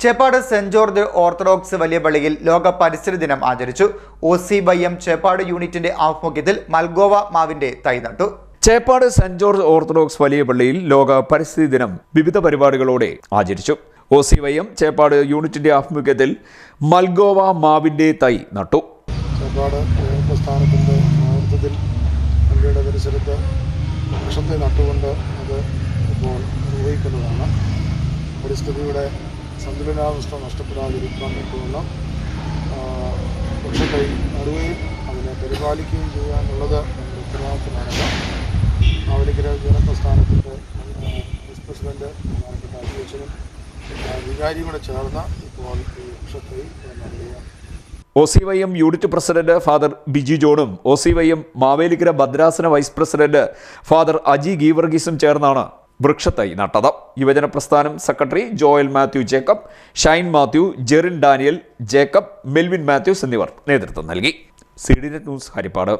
Cheppad saint George orthodox വലിയ പള്ളിയിൽ ലോക പരിസ്ഥിതി ദിനം ആചരിച്ചു. OCYM ചേപ്പാട് യൂണിറ്റിന്റെ ആഭിമുഖ്യത്തിൽ മൽഗോവ മാവിന്റെ തൈ നട്ടു. ചേപ്പാട് സെന്റ് ജോർജ് ഓർത്തഡോക്സ് വലിയ പള്ളിയിൽ ലോക പരിസ്ഥിതി ദിനം വിവിധ പരിപാടികളോടെ ആചരിച്ചു. OCYM ചേപ്പാട് യൂണിറ്റിന്റെ ആഭിമുഖ്യത്തിൽ മൽഗോവ മാവിന്റെ തൈ നട്ടു. ചേപ്പാട് പ്രസ്ഥാനത്തിന്റെ നേതൃത്വത്തിൽ പള്ളിയുടെ പരിസരത്ത് വൃക്ഷത്തെ നട്ടുകൊണ്ട് അത് ഇപ്പോൾ നിർവഹിക്കുന്നതാണ്. പരിസ്ഥിതിയുടെ സന്തുലനാവസ്ഥ നഷ്ടപ്പെടാതിരിക്കാൻ വേണ്ടിയുള്ള വൃക്ഷത്തൈ നടുകയും അതിനെ പരിപാലിക്കുകയും ചെയ്യുക എന്നുള്ളത് നമ്മുടെ ഉത്തരവാദിത്തമാണത്. മാവേലിക്കര ജനപ്രസ്ഥാനത്തിൻ്റെ വൈസ് പ്രസിഡന്റ് ബഹുമാനപ്പെട്ട അധ്യക്ഷനും വികാരിയും കൂടെ ചേർന്ന് ഇപ്പോൾ ഈ വൃക്ഷത്തൈ നടുകയാണ്. OCYM unit president father Biji ജോണും OCYM മാവേലിക്കര ഭദ്രാസന വൈസ് പ്രസിഡന്റ് ഫാദർ അജി ഗീവർഗീസും ചേർന്നാണ് വൃക്ഷത്തൈ നട്ടത്. യുവജന പ്രസ്ഥാനം സെക്രട്ടറി ജോയൽ മാത്യു ജേക്കബ്, ഷൈൻ മാത്യു, ജെറിൻ ഡാനിയൽ ജേക്കബ്, മെൽവിൻ മാത്യൂസ് എന്നിവർ നേതൃത്വം നൽകി. CDNet news Harippad.